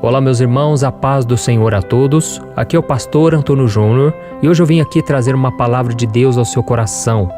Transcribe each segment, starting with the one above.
Olá meus irmãos, a paz do Senhor a todos. Aqui é o pastor Antônio Júnior e hoje eu vim aqui trazer uma palavra de Deus ao seu coração.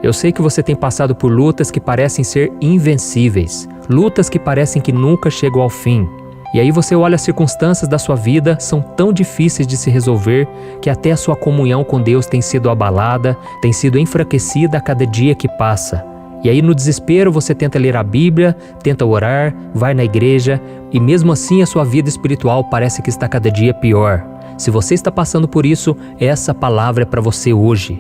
Eu sei que você tem passado por lutas que parecem ser invencíveis, lutas que parecem que nunca chegam ao fim. E aí você olha as circunstâncias da sua vida, são tão difíceis de se resolver que até a sua comunhão com Deus tem sido abalada, tem sido enfraquecida a cada dia que passa. E aí no desespero você tenta ler a Bíblia, tenta orar, vai na igreja e mesmo assim a sua vida espiritual parece que está cada dia pior. Se você está passando por isso, essa palavra é para você hoje.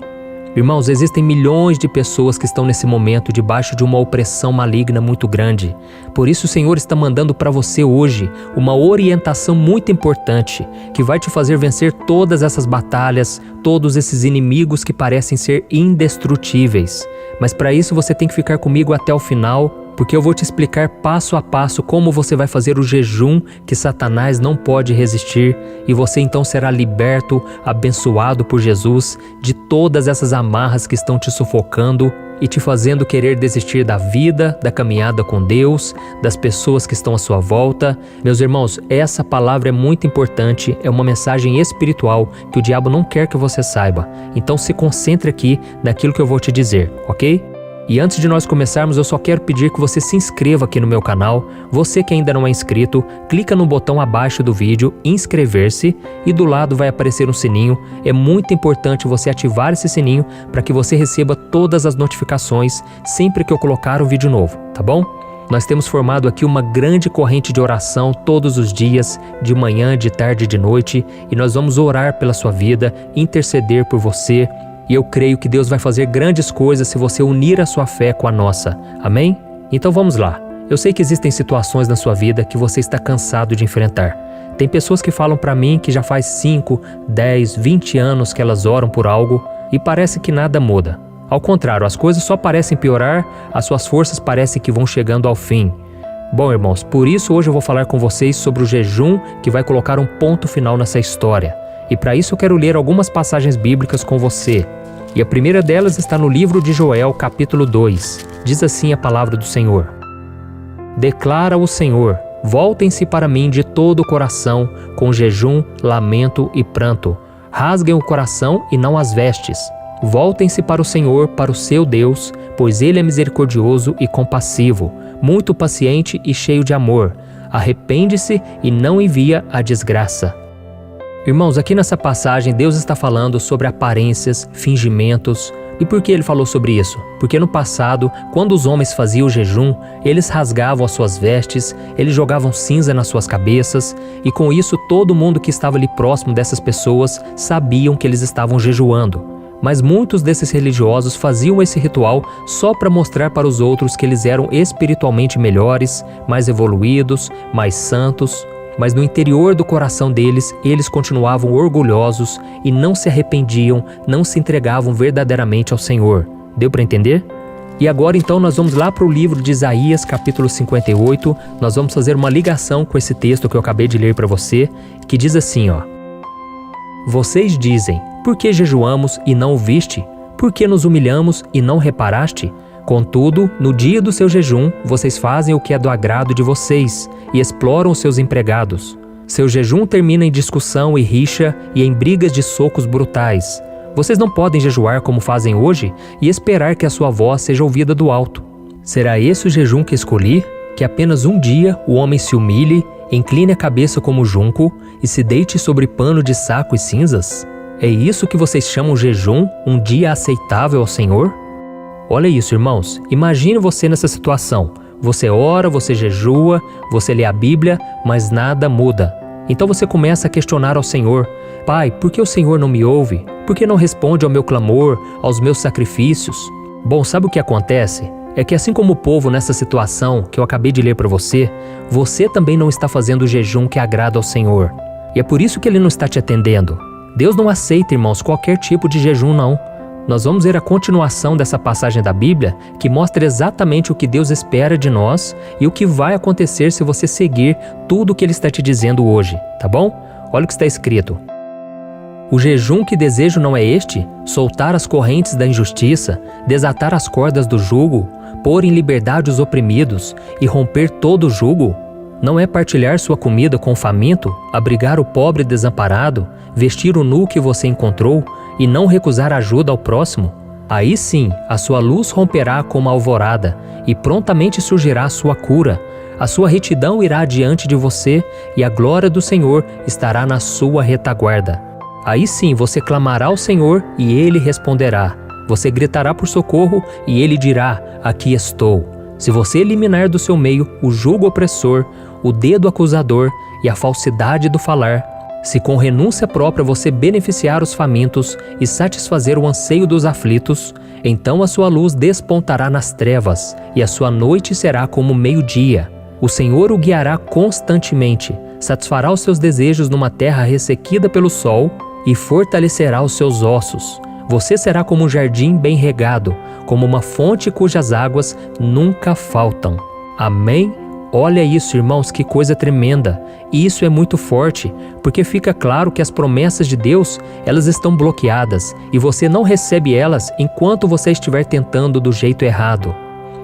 Irmãos, existem milhões de pessoas que estão nesse momento debaixo de uma opressão maligna muito grande. Por isso o Senhor está mandando para você hoje uma orientação muito importante que vai te fazer vencer todas essas batalhas, todos esses inimigos que parecem ser indestrutíveis. Mas para isso você tem que ficar comigo até o final, porque eu vou te explicar passo a passo como você vai fazer o jejum que Satanás não pode resistir e você então será liberto, abençoado por Jesus de todas essas amarras que estão te sufocando e te fazendo querer desistir da vida, da caminhada com Deus, das pessoas que estão à sua volta. Meus irmãos, essa palavra é muito importante, é uma mensagem espiritual que o diabo não quer que você saiba. Então se concentre aqui naquilo que eu vou te dizer, ok? E antes de nós começarmos, eu só quero pedir que você se inscreva aqui no meu canal. Você que ainda não é inscrito, clica no botão abaixo do vídeo, inscrever-se, e do lado vai aparecer um sininho. É muito importante você ativar esse sininho para que você receba todas as notificações sempre que eu colocar um vídeo novo, tá bom? Nós temos formado aqui uma grande corrente de oração todos os dias, de manhã, de tarde e de noite, e nós vamos orar pela sua vida, interceder por você. E eu creio que Deus vai fazer grandes coisas se você unir a sua fé com a nossa. Amém? Então vamos lá. Eu sei que existem situações na sua vida que você está cansado de enfrentar. Tem pessoas que falam para mim que já faz 5, 10, 20 anos que elas oram por algo e parece que nada muda. Ao contrário, as coisas só parecem piorar, as suas forças parecem que vão chegando ao fim. Bom, irmãos, por isso hoje eu vou falar com vocês sobre o jejum que vai colocar um ponto final nessa história. E para isso eu quero ler algumas passagens bíblicas com você. E a primeira delas está no livro de Joel, capítulo 2. Diz assim a palavra do Senhor. Declara o Senhor, voltem-se para mim de todo o coração, com jejum, lamento e pranto. Rasguem o coração e não as vestes. Voltem-se para o Senhor, para o seu Deus, pois Ele é misericordioso e compassivo, muito paciente e cheio de amor. Arrepende-se e não envia a desgraça. Irmãos, aqui nessa passagem Deus está falando sobre aparências, fingimentos. E por que Ele falou sobre isso? Porque no passado, quando os homens faziam o jejum, eles rasgavam as suas vestes, eles jogavam cinza nas suas cabeças, e com isso todo mundo que estava ali próximo dessas pessoas sabiam que eles estavam jejuando. Mas muitos desses religiosos faziam esse ritual só para mostrar para os outros que eles eram espiritualmente melhores, mais evoluídos, mais santos. Mas no interior do coração deles, eles continuavam orgulhosos e não se arrependiam, não se entregavam verdadeiramente ao Senhor. Deu para entender? E agora então nós vamos lá para o livro de Isaías, capítulo 58, nós vamos fazer uma ligação com esse texto que eu acabei de ler para você, que diz assim, ó. Vocês dizem, por que jejuamos e não o viste? Por que nos humilhamos e não reparaste? Contudo, no dia do seu jejum, vocês fazem o que é do agrado de vocês e exploram os seus empregados. Seu jejum termina em discussão e rixa e em brigas de socos brutais. Vocês não podem jejuar como fazem hoje e esperar que a sua voz seja ouvida do alto. Será esse o jejum que escolhi? Que apenas um dia o homem se humilhe, incline a cabeça como junco e se deite sobre pano de saco e cinzas? É isso que vocês chamam jejum, um dia aceitável ao Senhor? Olha isso, irmãos. Imagine você nessa situação. Você ora, você jejua, você lê a Bíblia, mas nada muda. Então você começa a questionar ao Senhor. Pai, por que o Senhor não me ouve? Por que não responde ao meu clamor, aos meus sacrifícios? Bom, sabe o que acontece? É que assim como o povo nessa situação que eu acabei de ler para você também não está fazendo o jejum que agrada ao Senhor. E é por isso que Ele não está te atendendo. Deus não aceita, irmãos, qualquer tipo de jejum, não. Nós vamos ver a continuação dessa passagem da Bíblia que mostra exatamente o que Deus espera de nós e o que vai acontecer se você seguir tudo o que Ele está te dizendo hoje, tá bom? Olha o que está escrito. O jejum que desejo não é este? Soltar as correntes da injustiça, desatar as cordas do jugo, pôr em liberdade os oprimidos e romper todo o jugo? Não é partilhar sua comida com o faminto, abrigar o pobre desamparado, vestir o nu que você encontrou e não recusar ajuda ao próximo? Aí sim, a sua luz romperá como a alvorada e prontamente surgirá a sua cura. A sua retidão irá diante de você e a glória do Senhor estará na sua retaguarda. Aí sim você clamará ao Senhor e Ele responderá. Você gritará por socorro e Ele dirá: aqui estou. Se você eliminar do seu meio o jugo opressor, o dedo acusador e a falsidade do falar, se com renúncia própria você beneficiar os famintos e satisfazer o anseio dos aflitos, então a sua luz despontará nas trevas e a sua noite será como meio-dia. O Senhor o guiará constantemente, satisfará os seus desejos numa terra ressequida pelo sol e fortalecerá os seus ossos. Você será como um jardim bem regado, como uma fonte cujas águas nunca faltam. Amém? Olha isso, irmãos, que coisa tremenda. E isso é muito forte, porque fica claro que as promessas de Deus, elas estão bloqueadas e você não recebe elas enquanto você estiver tentando do jeito errado.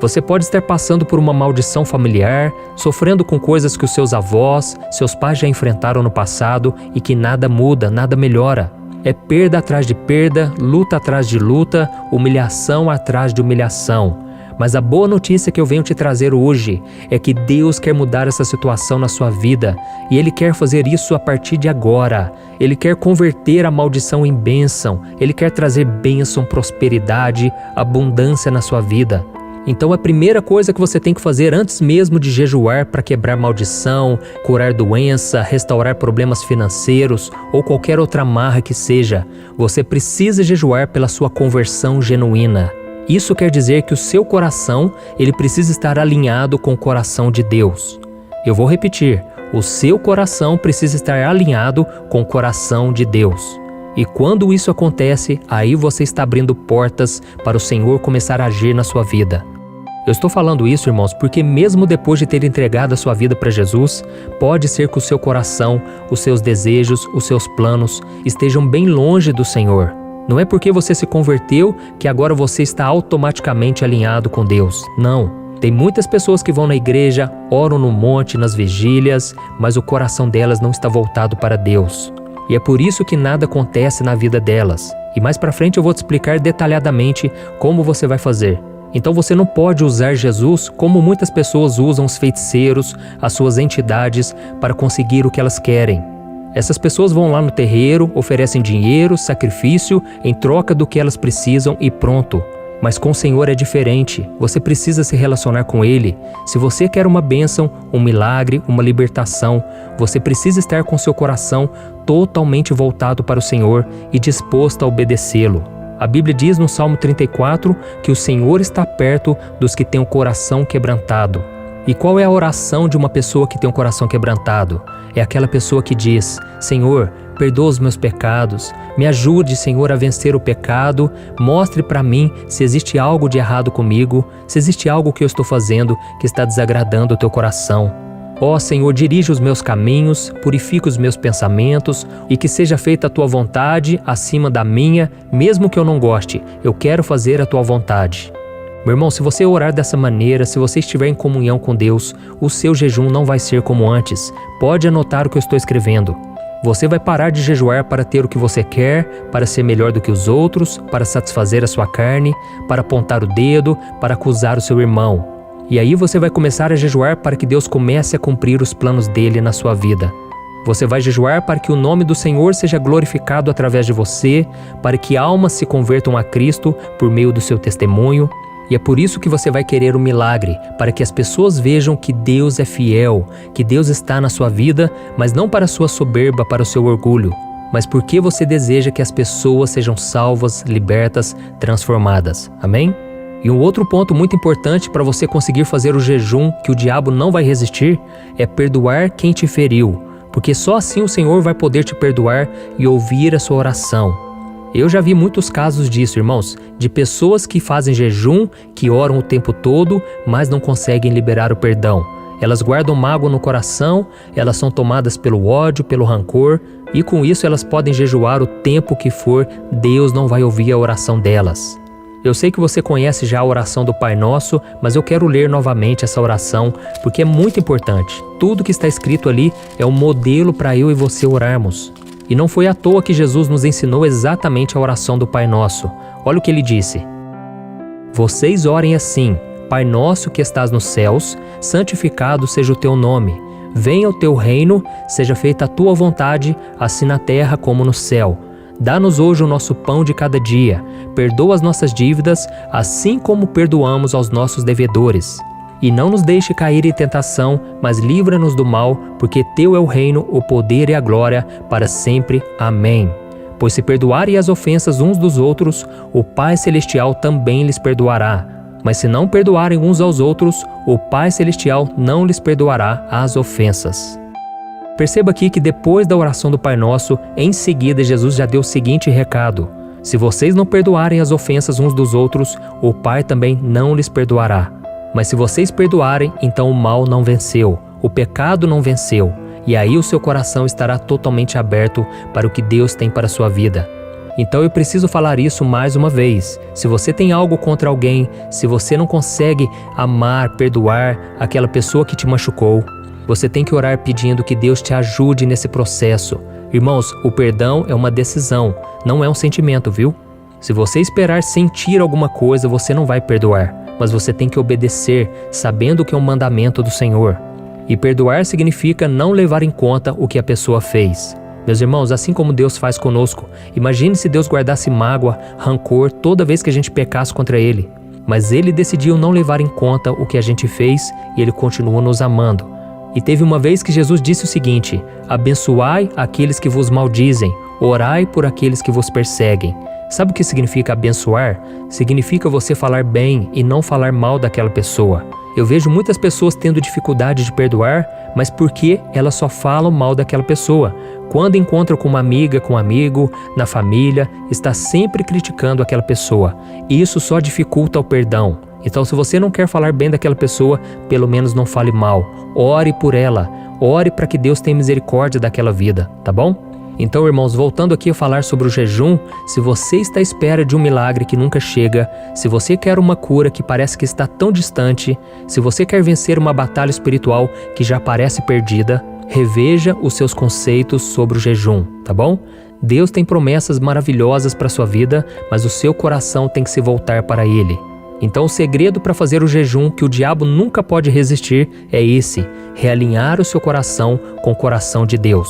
Você pode estar passando por uma maldição familiar, sofrendo com coisas que os seus avós, seus pais já enfrentaram no passado e que nada muda, nada melhora. É perda atrás de perda, luta atrás de luta, humilhação atrás de humilhação. Mas a boa notícia que eu venho te trazer hoje é que Deus quer mudar essa situação na sua vida e Ele quer fazer isso a partir de agora. Ele quer converter a maldição em bênção, Ele quer trazer bênção, prosperidade, abundância na sua vida. Então a primeira coisa que você tem que fazer antes mesmo de jejuar para quebrar maldição, curar doença, restaurar problemas financeiros ou qualquer outra amarra que seja, você precisa jejuar pela sua conversão genuína. Isso quer dizer que o seu coração, ele precisa estar alinhado com o coração de Deus. Eu vou repetir, o seu coração precisa estar alinhado com o coração de Deus. E quando isso acontece, aí você está abrindo portas para o Senhor começar a agir na sua vida. Eu estou falando isso, irmãos, porque mesmo depois de ter entregado a sua vida para Jesus, pode ser que o seu coração, os seus desejos, os seus planos estejam bem longe do Senhor. Não é porque você se converteu que agora você está automaticamente alinhado com Deus. Não. Tem muitas pessoas que vão na igreja, oram no monte, nas vigílias, mas o coração delas não está voltado para Deus. E é por isso que nada acontece na vida delas. E mais para frente eu vou te explicar detalhadamente como você vai fazer. Então você não pode usar Jesus como muitas pessoas usam os feiticeiros, as suas entidades, para conseguir o que elas querem. Essas pessoas vão lá no terreiro, oferecem dinheiro, sacrifício, em troca do que elas precisam e pronto. Mas com o Senhor é diferente, você precisa se relacionar com Ele. Se você quer uma bênção, um milagre, uma libertação, você precisa estar com seu coração totalmente voltado para o Senhor e disposto a obedecê-lo. A Bíblia diz no Salmo 34 que o Senhor está perto dos que têm o coração quebrantado. E qual é a oração de uma pessoa que tem um coração quebrantado? É aquela pessoa que diz: Senhor, perdoa os meus pecados, me ajude, Senhor, a vencer o pecado, mostre para mim se existe algo de errado comigo, se existe algo que eu estou fazendo que está desagradando o teu coração. Ó Senhor, dirige os meus caminhos, purifica os meus pensamentos e que seja feita a tua vontade acima da minha, mesmo que eu não goste, eu quero fazer a tua vontade. Meu irmão, se você orar dessa maneira, se você estiver em comunhão com Deus, o seu jejum não vai ser como antes. Pode anotar o que eu estou escrevendo. Você vai parar de jejuar para ter o que você quer, para ser melhor do que os outros, para satisfazer a sua carne, para apontar o dedo, para acusar o seu irmão. E aí você vai começar a jejuar para que Deus comece a cumprir os planos dele na sua vida. Você vai jejuar para que o nome do Senhor seja glorificado através de você, para que almas se convertam a Cristo por meio do seu testemunho. E é por isso que você vai querer um milagre, para que as pessoas vejam que Deus é fiel, que Deus está na sua vida, mas não para a sua soberba, para o seu orgulho, mas porque você deseja que as pessoas sejam salvas, libertas, transformadas. Amém? E um outro ponto muito importante para você conseguir fazer o jejum que o diabo não vai resistir é perdoar quem te feriu, porque só assim o Senhor vai poder te perdoar e ouvir a sua oração. Eu já vi muitos casos disso, irmãos, de pessoas que fazem jejum, que oram o tempo todo, mas não conseguem liberar o perdão. Elas guardam mágoa no coração, elas são tomadas pelo ódio, pelo rancor, e com isso elas podem jejuar o tempo que for, Deus não vai ouvir a oração delas. Eu sei que você conhece já a oração do Pai Nosso, mas eu quero ler novamente essa oração porque é muito importante. Tudo que está escrito ali é um modelo para eu e você orarmos. E não foi à toa que Jesus nos ensinou exatamente a oração do Pai Nosso. Olha o que ele disse. Vocês orem assim: Pai Nosso que estás nos céus, santificado seja o teu nome. Venha o teu reino, seja feita a tua vontade, assim na terra como no céu. Dá-nos hoje o nosso pão de cada dia. Perdoa as nossas dívidas, assim como perdoamos aos nossos devedores. E não nos deixe cair em tentação, mas livra-nos do mal, porque teu é o reino, o poder e a glória, para sempre. Amém. Pois se perdoarem as ofensas uns dos outros, o Pai Celestial também lhes perdoará. Mas se não perdoarem uns aos outros, o Pai Celestial não lhes perdoará as ofensas. Perceba aqui que depois da oração do Pai Nosso, em seguida Jesus já deu o seguinte recado: se vocês não perdoarem as ofensas uns dos outros, o Pai também não lhes perdoará. Mas se vocês perdoarem, então o mal não venceu, o pecado não venceu, e aí o seu coração estará totalmente aberto para o que Deus tem para a sua vida. Então eu preciso falar isso mais uma vez. Se você tem algo contra alguém, se você não consegue amar, perdoar aquela pessoa que te machucou, você tem que orar pedindo que Deus te ajude nesse processo. Irmãos, o perdão é uma decisão, não é um sentimento, viu? Se você esperar sentir alguma coisa, você não vai perdoar, mas você tem que obedecer, sabendo que é um mandamento do Senhor. E perdoar significa não levar em conta o que a pessoa fez. Meus irmãos, assim como Deus faz conosco, imagine se Deus guardasse mágoa, rancor toda vez que a gente pecasse contra Ele. Mas Ele decidiu não levar em conta o que a gente fez e Ele continua nos amando. E teve uma vez que Jesus disse o seguinte: abençoai aqueles que vos maldizem, orai por aqueles que vos perseguem. Sabe o que significa abençoar? Significa você falar bem e não falar mal daquela pessoa. Eu vejo muitas pessoas tendo dificuldade de perdoar, mas porque elas só falam mal daquela pessoa. Quando encontram com uma amiga, com um amigo, na família, está sempre criticando aquela pessoa. E isso só dificulta o perdão. Então, se você não quer falar bem daquela pessoa, pelo menos não fale mal. Ore por ela. Ore para que Deus tenha misericórdia daquela vida, tá bom? Então, irmãos, voltando aqui a falar sobre o jejum, se você está à espera de um milagre que nunca chega, se você quer uma cura que parece que está tão distante, se você quer vencer uma batalha espiritual que já parece perdida, reveja os seus conceitos sobre o jejum, tá bom? Deus tem promessas maravilhosas para a sua vida, mas o seu coração tem que se voltar para Ele. Então o segredo para fazer o jejum que o diabo nunca pode resistir é esse: realinhar o seu coração com o coração de Deus.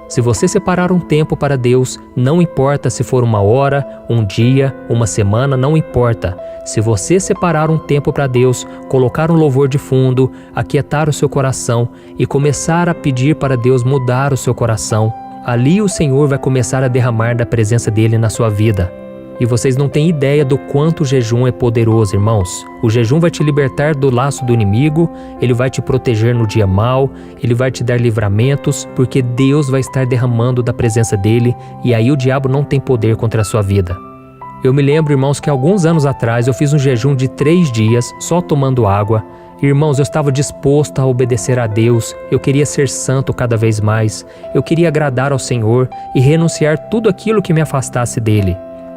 Se você separar um tempo para Deus, não importa se for 1 hora, 1 dia, 1 semana, não importa. Se você separar um tempo para Deus, colocar um louvor de fundo, aquietar o seu coração e começar a pedir para Deus mudar o seu coração, ali o Senhor vai começar a derramar da presença dele na sua vida. E vocês não têm ideia do quanto o jejum é poderoso, irmãos. O jejum vai te libertar do laço do inimigo, ele vai te proteger no dia mau, ele vai te dar livramentos, porque Deus vai estar derramando da presença dele e aí o diabo não tem poder contra a sua vida. Eu me lembro, irmãos, que alguns anos atrás eu fiz um jejum de 3 dias só tomando água. Irmãos, eu estava disposto a obedecer a Deus, eu queria ser santo cada vez mais, eu queria agradar ao Senhor e renunciar tudo aquilo que me afastasse dele.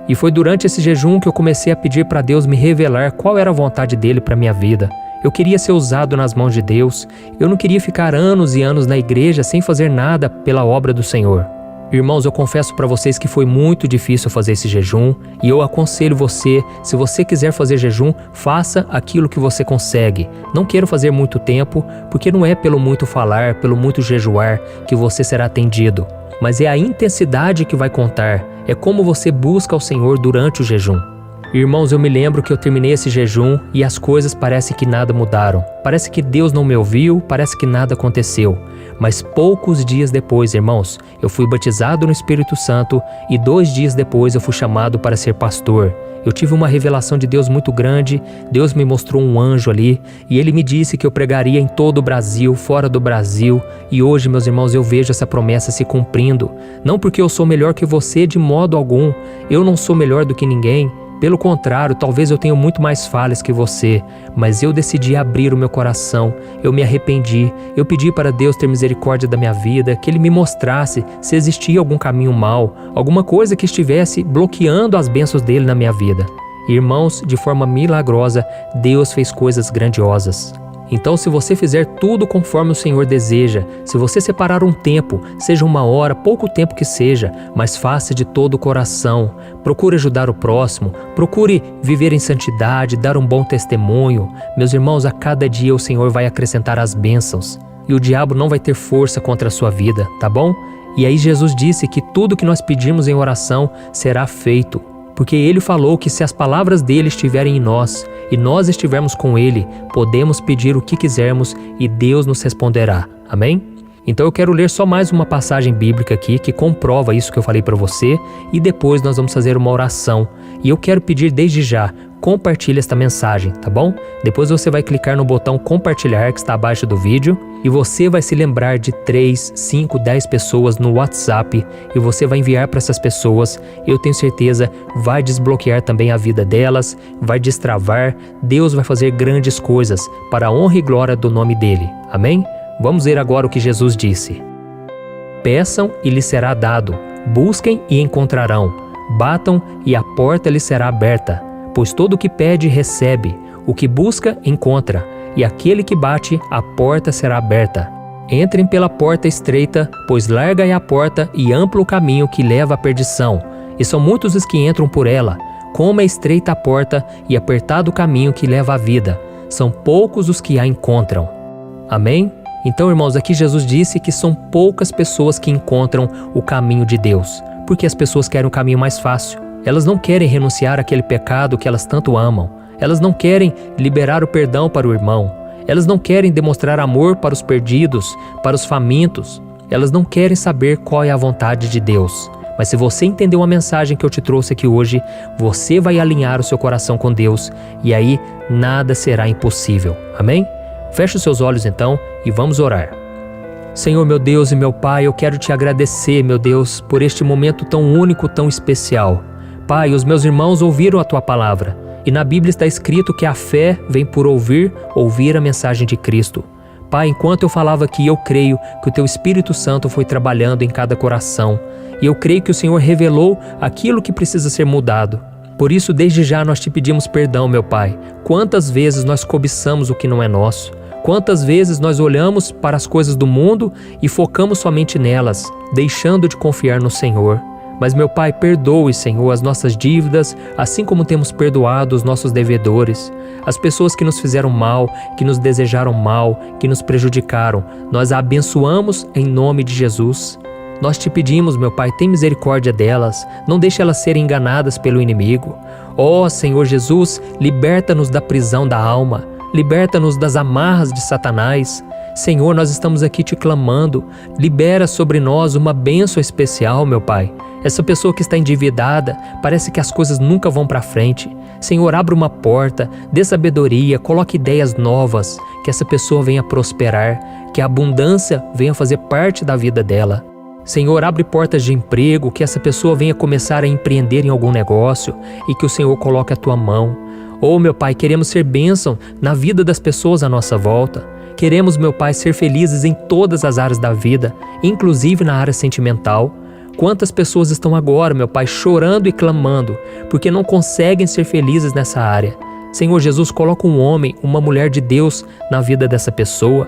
E foi durante esse jejum que eu comecei a pedir para Deus me revelar qual era a vontade dele para minha vida. Eu queria ser usado nas mãos de Deus. Eu não queria ficar anos e anos na igreja sem fazer nada pela obra do Senhor. Irmãos, eu confesso para vocês que foi muito difícil fazer esse jejum e eu aconselho você, se você quiser fazer jejum, faça aquilo que você consegue. Não quero fazer muito tempo, porque não é pelo muito falar, pelo muito jejuar que você será atendido. Mas é a intensidade que vai contar, é como você busca o Senhor durante o jejum. Irmãos, eu me lembro que eu terminei esse jejum e as coisas parecem que nada mudaram. Parece que Deus não me ouviu, parece que nada aconteceu. Mas poucos dias depois, irmãos, eu fui batizado no Espírito Santo e 2 dias depois eu fui chamado para ser pastor. Eu tive uma revelação de Deus muito grande, Deus me mostrou um anjo ali e ele me disse que eu pregaria em todo o Brasil, fora do Brasil, e hoje, meus irmãos, eu vejo essa promessa se cumprindo. Não porque eu sou melhor que você de modo algum, eu não sou melhor do que ninguém. Pelo contrário, talvez eu tenha muito mais falhas que você, mas eu decidi abrir o meu coração, eu me arrependi, eu pedi para Deus ter misericórdia da minha vida, que Ele me mostrasse se existia algum caminho mau, alguma coisa que estivesse bloqueando as bênçãos dele na minha vida. Irmãos, de forma milagrosa, Deus fez coisas grandiosas. Então, se você fizer tudo conforme o Senhor deseja, se você separar um tempo, seja 1 hora, pouco tempo que seja, mas faça de todo o coração, procure ajudar o próximo, procure viver em santidade, dar um bom testemunho. Meus irmãos, a cada dia o Senhor vai acrescentar as bênçãos e o diabo não vai ter força contra a sua vida, tá bom? E aí Jesus disse que tudo que nós pedirmos em oração será feito. Porque Ele falou que se as palavras dele estiverem em nós e nós estivermos com Ele, podemos pedir o que quisermos e Deus nos responderá. Amém? Então eu quero ler só mais uma passagem bíblica aqui que comprova isso que eu falei para você e depois nós vamos fazer uma oração. E eu quero pedir desde já, compartilhe esta mensagem, tá bom? Depois você vai clicar no botão compartilhar que está abaixo do vídeo e você vai se lembrar de 3, 5, 10 pessoas no WhatsApp e você vai enviar para essas pessoas. Eu tenho certeza, vai desbloquear também a vida delas, vai destravar. Deus vai fazer grandes coisas para a honra e glória do nome dele. Amém? Vamos ver agora o que Jesus disse. Peçam e lhes será dado, busquem e encontrarão, batam e a porta lhes será aberta. Pois todo o que pede, recebe, o que busca, encontra, e aquele que bate, a porta será aberta. Entrem pela porta estreita, pois larga é a porta e amplo o caminho que leva à perdição, e são muitos os que entram por ela. Como é estreita a porta e apertado o caminho que leva à vida, são poucos os que a encontram. Amém? Então, irmãos, aqui Jesus disse que são poucas pessoas que encontram o caminho de Deus, porque as pessoas querem um caminho mais fácil. Elas não querem renunciar àquele pecado que elas tanto amam. Elas não querem liberar o perdão para o irmão. Elas não querem demonstrar amor para os perdidos, para os famintos. Elas não querem saber qual é a vontade de Deus. Mas se você entendeu a mensagem que eu te trouxe aqui hoje, você vai alinhar o seu coração com Deus e aí nada será impossível. Amém? Feche os seus olhos então e vamos orar. Senhor, meu Deus e meu Pai, eu quero te agradecer, meu Deus, por este momento tão único, tão especial. Pai, os meus irmãos ouviram a Tua palavra, e na Bíblia está escrito que a fé vem por ouvir a mensagem de Cristo. Pai, enquanto eu falava aqui, eu creio que o Teu Espírito Santo foi trabalhando em cada coração, e eu creio que o Senhor revelou aquilo que precisa ser mudado. Por isso, desde já nós te pedimos perdão, meu Pai. Quantas vezes nós cobiçamos o que não é nosso? Quantas vezes nós olhamos para as coisas do mundo e focamos somente nelas, deixando de confiar no Senhor? Mas, meu Pai, perdoe, Senhor, as nossas dívidas, assim como temos perdoado os nossos devedores. As pessoas que nos fizeram mal, que nos desejaram mal, que nos prejudicaram, nós a abençoamos em nome de Jesus. Nós te pedimos, meu Pai, tem misericórdia delas, não deixe elas serem enganadas pelo inimigo. Ó Senhor Jesus, liberta-nos da prisão da alma, liberta-nos das amarras de Satanás. Senhor, nós estamos aqui te clamando, libera sobre nós uma bênção especial, meu Pai. Essa pessoa que está endividada, parece que as coisas nunca vão para frente. Senhor, abra uma porta, dê sabedoria, coloque ideias novas, que essa pessoa venha prosperar, que a abundância venha fazer parte da vida dela. Senhor, abre portas de emprego, que essa pessoa venha começar a empreender em algum negócio e que o Senhor coloque a tua mão. Oh, meu Pai, queremos ser bênção na vida das pessoas à nossa volta. Queremos, meu Pai, ser felizes em todas as áreas da vida, inclusive na área sentimental. Quantas pessoas estão agora, meu Pai, chorando e clamando, porque não conseguem ser felizes nessa área. Senhor Jesus, coloca um homem, uma mulher de Deus na vida dessa pessoa.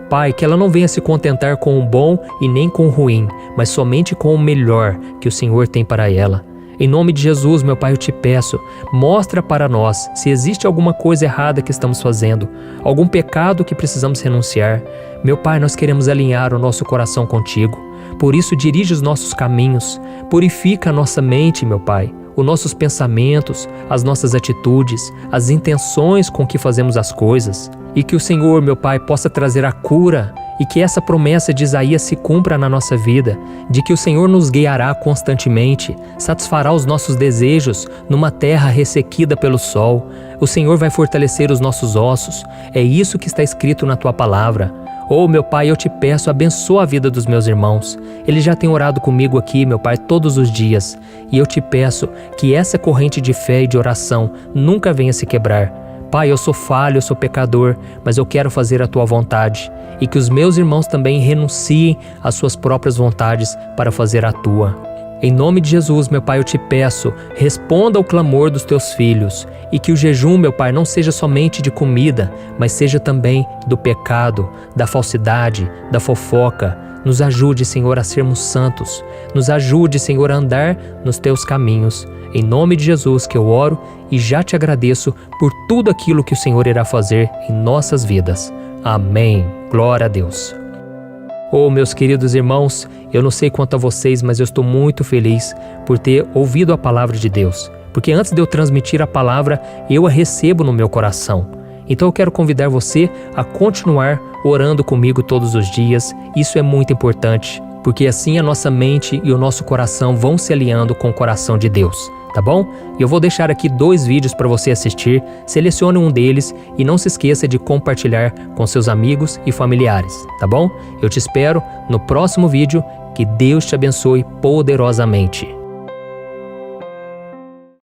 Pai, que ela não venha se contentar com o bom e nem com o ruim, mas somente com o melhor que o Senhor tem para ela. Em nome de Jesus, meu Pai, eu te peço, mostra para nós se existe alguma coisa errada que estamos fazendo, algum pecado que precisamos renunciar. Meu Pai, nós queremos alinhar o nosso coração contigo. Por isso, dirige os nossos caminhos, purifica a nossa mente, meu Pai, os nossos pensamentos, as nossas atitudes, as intenções com que fazemos as coisas. E que o Senhor, meu Pai, possa trazer a cura e que essa promessa de Isaías se cumpra na nossa vida, de que o Senhor nos guiará constantemente, satisfará os nossos desejos numa terra ressequida pelo sol. O Senhor vai fortalecer os nossos ossos. É isso que está escrito na Tua palavra. Oh, meu Pai, eu te peço, abençoa a vida dos meus irmãos. Eles já têm orado comigo aqui, meu Pai, todos os dias. E eu te peço que essa corrente de fé e de oração nunca venha se quebrar. Pai, eu sou falho, eu sou pecador, mas eu quero fazer a Tua vontade. E que os meus irmãos também renunciem às suas próprias vontades para fazer a Tua. Em nome de Jesus, meu Pai, eu te peço, responda ao clamor dos teus filhos e que o jejum, meu Pai, não seja somente de comida, mas seja também do pecado, da falsidade, da fofoca. Nos ajude, Senhor, a sermos santos. Nos ajude, Senhor, a andar nos teus caminhos. Em nome de Jesus que eu oro e já te agradeço por tudo aquilo que o Senhor irá fazer em nossas vidas. Amém. Glória a Deus. Oh, meus queridos irmãos, eu não sei quanto a vocês, mas eu estou muito feliz por ter ouvido a palavra de Deus. Porque antes de eu transmitir a palavra, eu a recebo no meu coração. Então eu quero convidar você a continuar orando comigo todos os dias. Isso é muito importante, porque assim a nossa mente e o nosso coração vão se alinhando com o coração de Deus, tá bom? E eu vou deixar aqui 2 vídeos para você assistir, selecione um deles e não se esqueça de compartilhar com seus amigos e familiares, tá bom? Eu te espero no próximo vídeo, que Deus te abençoe poderosamente.